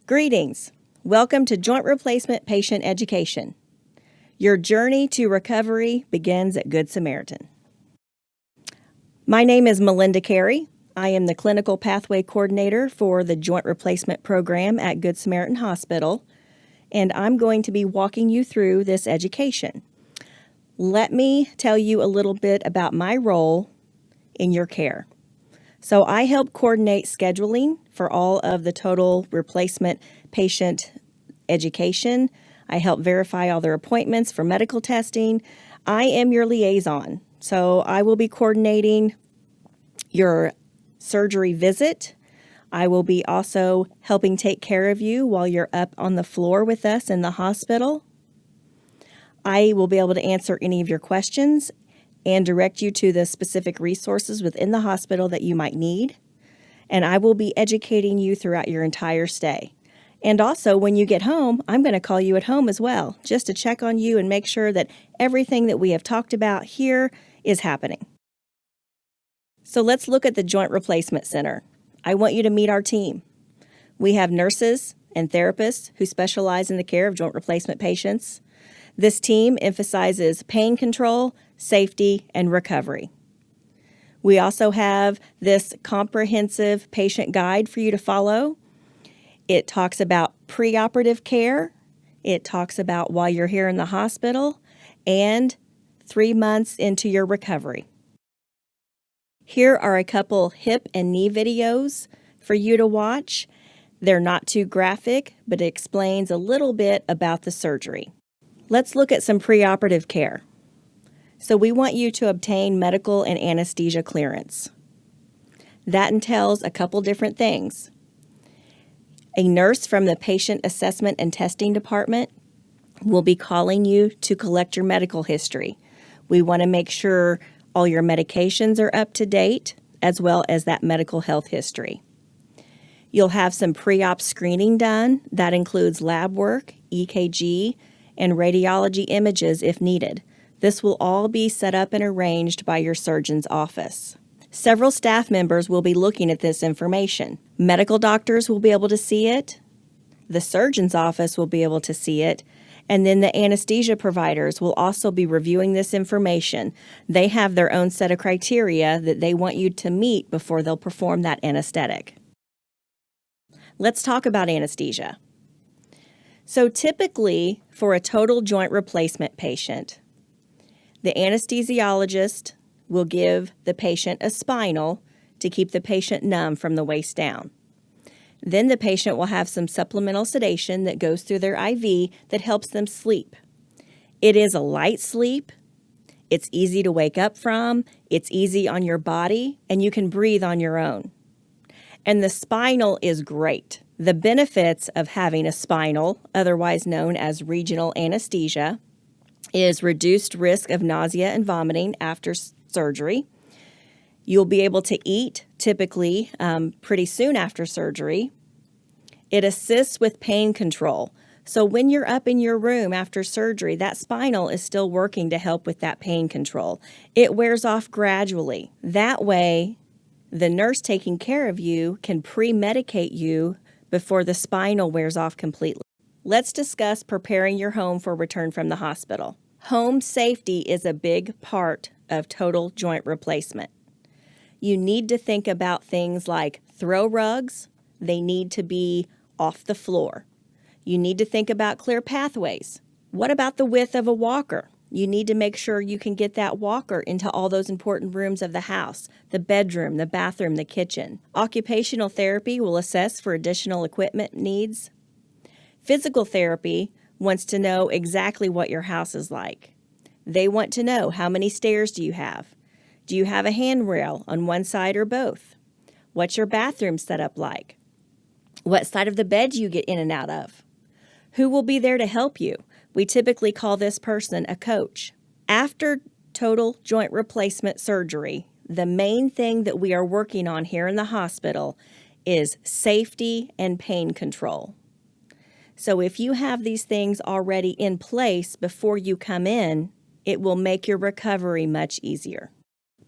Greetings. Welcome to Joint Replacement Patient Education. Your journey to recovery begins at Good Samaritan. My name is Melinda Carey. I am the Clinical Pathway Coordinator for the Joint Replacement Program at Good Samaritan Hospital, and I'm going to be walking you through this education. Let me tell you a little bit about my role in your care. So I help coordinate scheduling for all of the total replacement patient education. I help verify all their appointments for medical testing. I am your liaison. So I will be coordinating your surgery visit. I will be also helping take care of you while you're up on the floor with us in the hospital. I will be able to answer any of your questions and direct you to the specific resources within the hospital that you might need. And I will be educating you throughout your entire stay. And also, when you get home, I'm going to call you at home as well, just to check on you and make sure that everything that we have talked about here is happening. So let's look at the Joint Replacement Center. I want you to meet our team. We have nurses and therapists who specialize in the care of joint replacement patients. This team emphasizes pain control, safety, and recovery. We also have this comprehensive patient guide for you to follow. It talks about preoperative care. It talks about while you're here in the hospital and 3 months into your recovery. Here are a couple hip and knee videos for you to watch. They're not too graphic, but it explains a little bit about the surgery. Let's look at some preoperative care. So we want you to obtain medical and anesthesia clearance. That entails a couple different things. A nurse from the Patient Assessment and Testing Department will be calling you to collect your medical history. We want to make sure all your medications are up to date, as well as that medical health history. You'll have some pre-op screening done. That includes lab work, EKG, and radiology images if needed. This will all be set up and arranged by your surgeon's office. Several staff members will be looking at this information. Medical doctors will be able to see it, the surgeon's office will be able to see it, and then the anesthesia providers will also be reviewing this information. They have their own set of criteria that they want you to meet before they'll perform that anesthetic. Let's talk about anesthesia. So typically, for a total joint replacement patient, the anesthesiologist will give the patient a spinal to keep the patient numb from the waist down. Then the patient will have some supplemental sedation that goes through their IV that helps them sleep. It is a light sleep. It's easy to wake up from. It's easy on your body, and you can breathe on your own. And the spinal is great. The benefits of having a spinal, otherwise known as regional anesthesia, is reduced risk of nausea and vomiting after surgery. You'll be able to eat typically pretty soon after surgery. It assists with pain control. So when you're up in your room after surgery, that spinal is still working to help with that pain control. It wears off gradually. That way, the nurse taking care of you can pre-medicate you before the spinal wears off completely. Let's discuss preparing your home for return from the hospital. Home safety is a big part of total joint replacement. You need to think about things like throw rugs. They need to be off the floor. You need to think about clear pathways. What about the width of a walker? You need to make sure you can get that walker into all those important rooms of the house, the bedroom, the bathroom, the kitchen. Occupational therapy will assess for additional equipment needs. Physical therapy wants to know exactly what your house is like. They want to know how many stairs do you have? Do you have a handrail on one side or both? What's your bathroom set up like? What side of the bed do you get in and out of? Who will be there to help you? We typically call this person a coach. After total joint replacement surgery, the main thing that we are working on here in the hospital is safety and pain control. So if you have these things already in place before you come in, it will make your recovery much easier.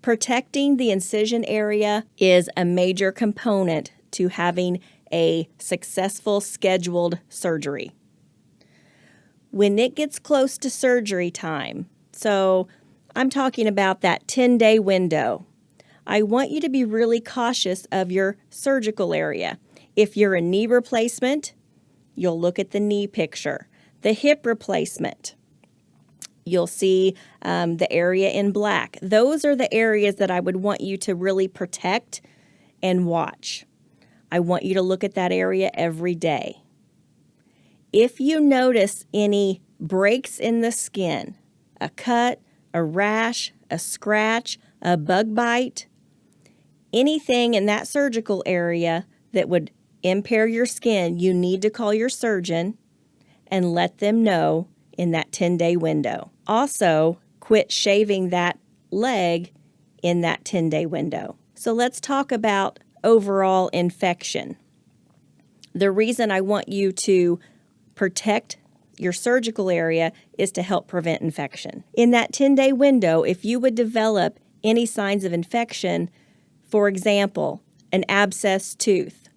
Protecting the incision area is a major component to having a successful scheduled surgery. When it gets close to surgery time, so I'm talking about that 10-day window, I want you to be really cautious of your surgical area. If you're a knee replacement, you'll look at the knee picture. The hip replacement, you'll see the area in black. Those are the areas that I would want you to really protect and watch. I want you to look at that area every day. If you notice any breaks in the skin, a cut, a rash, a scratch, a bug bite, anything in that surgical area that would impair your skin, you need to call your surgeon and let them know in that 10-day window. Also, quit shaving that leg in that 10-day window. So let's talk about overall infection. The reason I want you to protect your surgical area is to help prevent infection. In that 10-day window, if you would develop any signs of infection, for example, an abscessed tooth,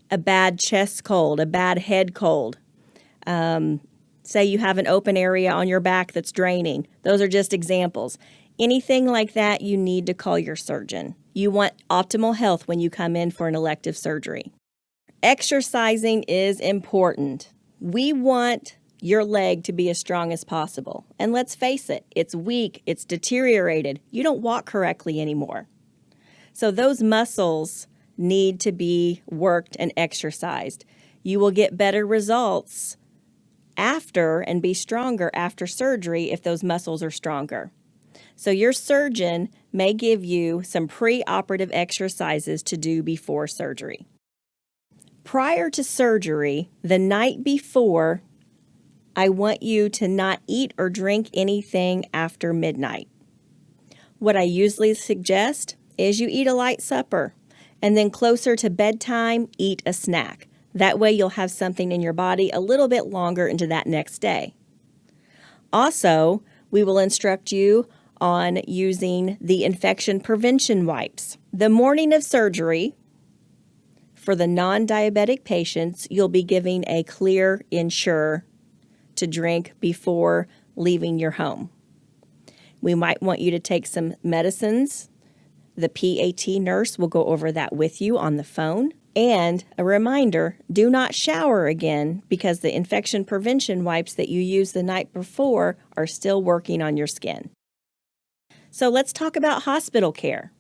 a bad chest cold, a bad head cold, say you have an open area on your back that's draining. Those are just examples. Anything like that, you need to call your surgeon. You want optimal health when you come in for an elective surgery. Exercising is important. We want your leg to be as strong as possible. And let's face it, it's weak, it's deteriorated. You don't walk correctly anymore. So those muscles need to be worked and exercised. You will get better results after and be stronger after surgery if those muscles are stronger. So your surgeon may give you some preoperative exercises to do before surgery. Prior to surgery, the night before, I want you to not eat or drink anything after midnight. What I usually suggest is you eat a light supper, and then closer to bedtime, eat a snack. That way you'll have something in your body a little bit longer into that next day. Also, we will instruct you on using the infection prevention wipes. The morning of surgery, for the non-diabetic patients, you'll be giving a clear Ensure to drink before leaving your home. We might want you to take some medicines. The PAT nurse will go over that with you on the phone. And a reminder, do not shower again because the infection prevention wipes that you used the night before are still working on your skin. So let's talk about hospital care.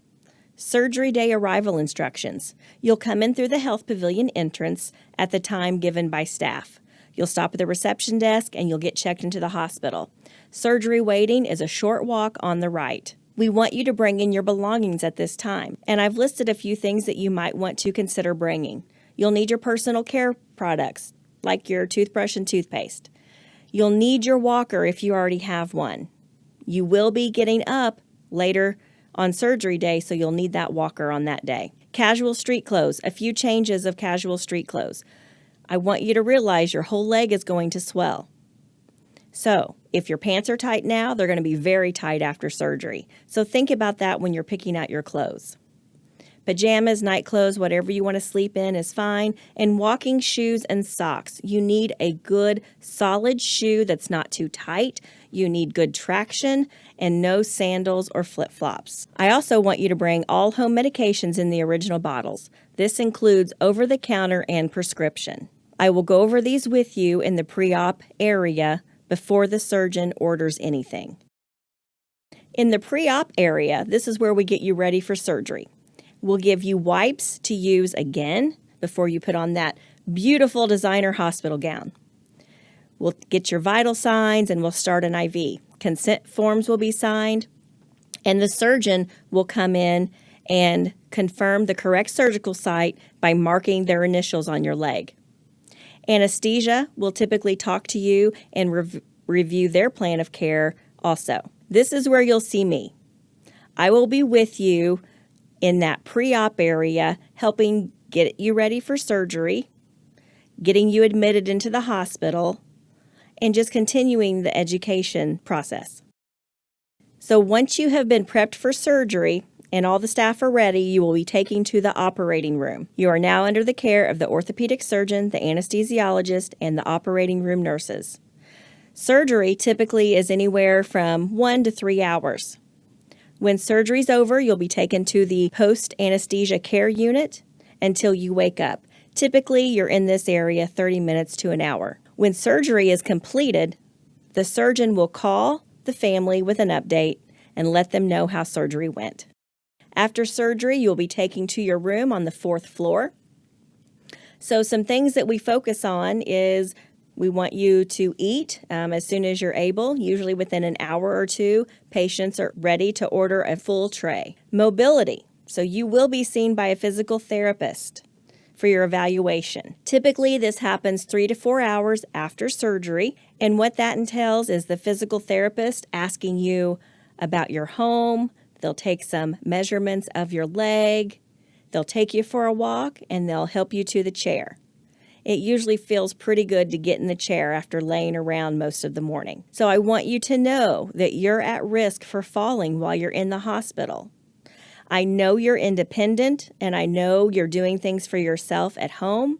Surgery day arrival instructions. You'll come in through the health pavilion entrance at the time given by staff. You'll stop at the reception desk and you'll get checked into the hospital. Surgery waiting is a short walk on the right. We want you to bring in your belongings at this time, and I've listed a few things that you might want to consider bringing. You'll need your personal care products, like your toothbrush and toothpaste. You'll need your walker if you already have one. You will be getting up later on surgery day, so you'll need that walker on that day. Casual street clothes, a few changes of casual street clothes. I want you to realize your whole leg is going to swell. So, if your pants are tight now, they're going to be very tight after surgery. So think about that when you're picking out your clothes. Pajamas, night clothes, whatever you want to sleep in is fine. And walking shoes and socks. You need a good, solid shoe that's not too tight. You need good traction and no sandals or flip-flops. I also want you to bring all home medications in the original bottles. This includes over-the-counter and prescription. I will go over these with you in the pre-op area before the surgeon orders anything. In the pre-op area, this is where we get you ready for surgery. We'll give you wipes to use again before you put on that beautiful designer hospital gown. We'll get your vital signs and we'll start an IV. Consent forms will be signed, and the surgeon will come in and confirm the correct surgical site by marking their initials on your leg. Anesthesia will typically talk to you and review their plan of care also. This is where you'll see me. I will be with you in that pre-op area, helping get you ready for surgery, getting you admitted into the hospital, and just continuing the education process. So once you have been prepped for surgery, and all the staff are ready, you will be taken to the operating room. You are now under the care of the orthopedic surgeon, the anesthesiologist, and the operating room nurses. Surgery typically is anywhere from 1 to 3 hours. When surgery's over, you'll be taken to the post-anesthesia care unit until you wake up. Typically, you're in this area 30 minutes to an hour. When surgery is completed, the surgeon will call the family with an update and let them know how surgery went. After surgery, you'll be taken to your room on the 4th floor. So some things that we focus on is we want you to eat as soon as you're able. Usually within an hour or two, patients are ready to order a full tray. Mobility. So you will be seen by a physical therapist for your evaluation. Typically, this happens 3 to 4 hours after surgery. And what that entails is the physical therapist asking you about your home. They'll take some measurements of your leg. They'll take you for a walk, and they'll help you to the chair. It usually feels pretty good to get in the chair after laying around most of the morning. So I want you to know that you're at risk for falling while you're in the hospital. I know you're independent, and I know you're doing things for yourself at home,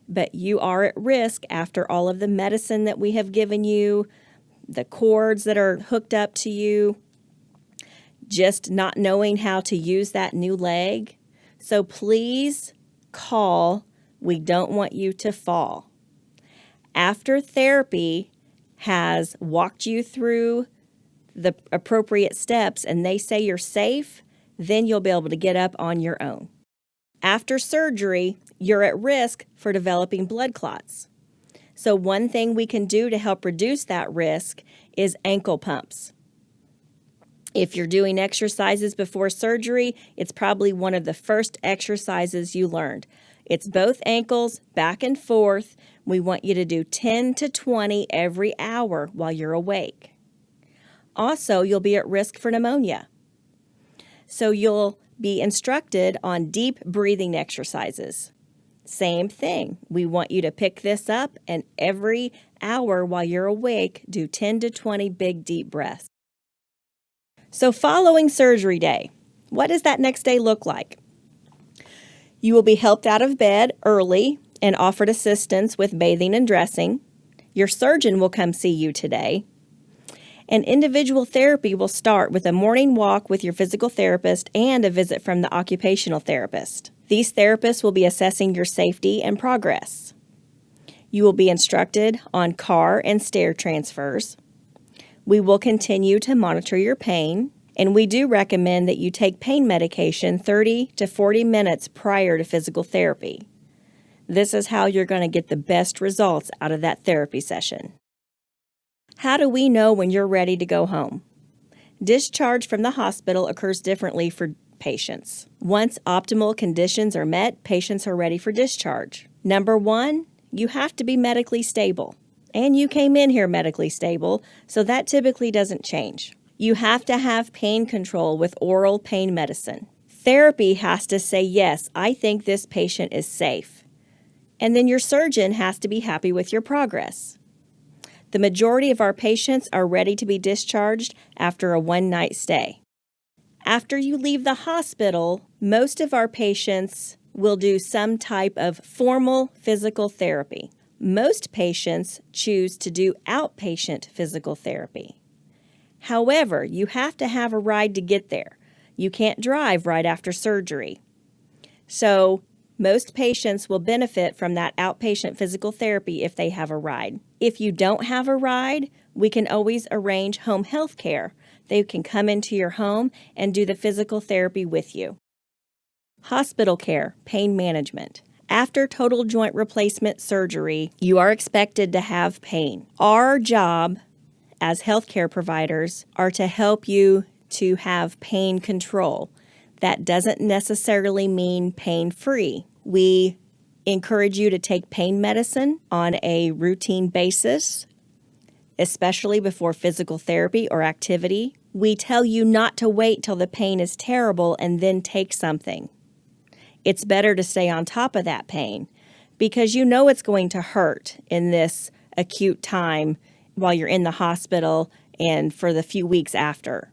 but you are at risk after all of the medicine that we have given you, the cords that are hooked up to you, just not knowing how to use that new leg. So please call. We don't want you to fall. After therapy has walked you through the appropriate steps and they say you're safe, then you'll be able to get up on your own. After surgery, you're at risk for developing blood clots. So one thing we can do to help reduce that risk is ankle pumps. If you're doing exercises before surgery, it's probably one of the first exercises you learned. It's both ankles, back and forth. We want you to do 10 to 20 every hour while you're awake. Also, you'll be at risk for pneumonia. So you'll be instructed on deep breathing exercises. Same thing. We want you to pick this up and every hour while you're awake, do 10 to 20 big deep breaths. So following surgery day, what does that next day look like? You will be helped out of bed early and offered assistance with bathing and dressing. Your surgeon will come see you today. And individual therapy will start with a morning walk with your physical therapist and a visit from the occupational therapist. These therapists will be assessing your safety and progress. You will be instructed on car and stair transfers. We will continue to monitor your pain, and we do recommend that you take pain medication 30 to 40 minutes prior to physical therapy. This is how you're going to get the best results out of that therapy session. How do we know when you're ready to go home? Discharge from the hospital occurs differently for patients. Once optimal conditions are met, patients are ready for discharge. Number 1, you have to be medically stable. And you came in here medically stable, so that typically doesn't change. You have to have pain control with oral pain medicine. Therapy has to say, yes, I think this patient is safe. And then your surgeon has to be happy with your progress. The majority of our patients are ready to be discharged after a one-night stay. After you leave the hospital, most of our patients will do some type of formal physical therapy. Most patients choose to do outpatient physical therapy. However, you have to have a ride to get there. You can't drive right after surgery. So, most patients will benefit from that outpatient physical therapy if they have a ride. If you don't have a ride, we can always arrange home health care. They can come into your home and do the physical therapy with you. Hospital care, pain management. After total joint replacement surgery, you are expected to have pain. Our job as healthcare providers are to help you to have pain control. That doesn't necessarily mean pain-free. We encourage you to take pain medicine on a routine basis, especially before physical therapy or activity. We tell you not to wait till the pain is terrible and then take something. It's better to stay on top of that pain because you know it's going to hurt in this acute time while you're in the hospital and for the few weeks after.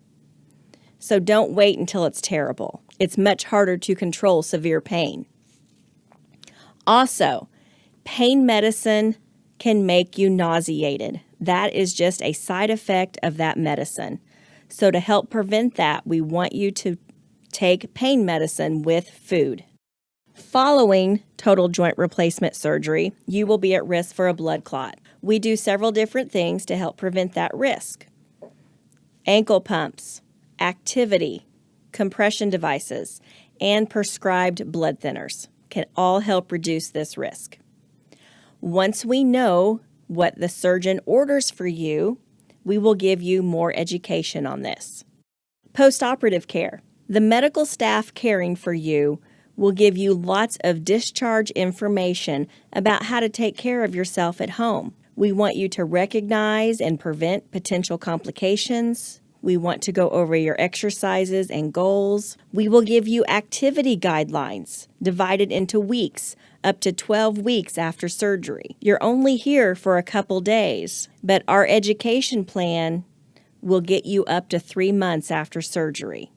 So don't wait until it's terrible. It's much harder to control severe pain. Also, pain medicine can make you nauseated. That is just a side effect of that medicine. So to help prevent that, we want you to take pain medicine with food. Following total joint replacement surgery, you will be at risk for a blood clot. We do several different things to help prevent that risk. Ankle pumps, activity, compression devices, and prescribed blood thinners can all help reduce this risk. Once we know what the surgeon orders for you, we will give you more education on this. Postoperative care. The medical staff caring for you will give you lots of discharge information about how to take care of yourself at home. We want you to recognize and prevent potential complications. We want to go over your exercises and goals. We will give you activity guidelines divided into weeks, up to 12 weeks after surgery. You're only here for a couple days, but our education plan will get you up to 3 months after surgery.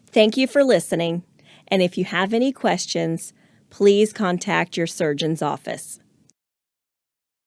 Thank you for listening, and if you have any questions, please contact your surgeon's office.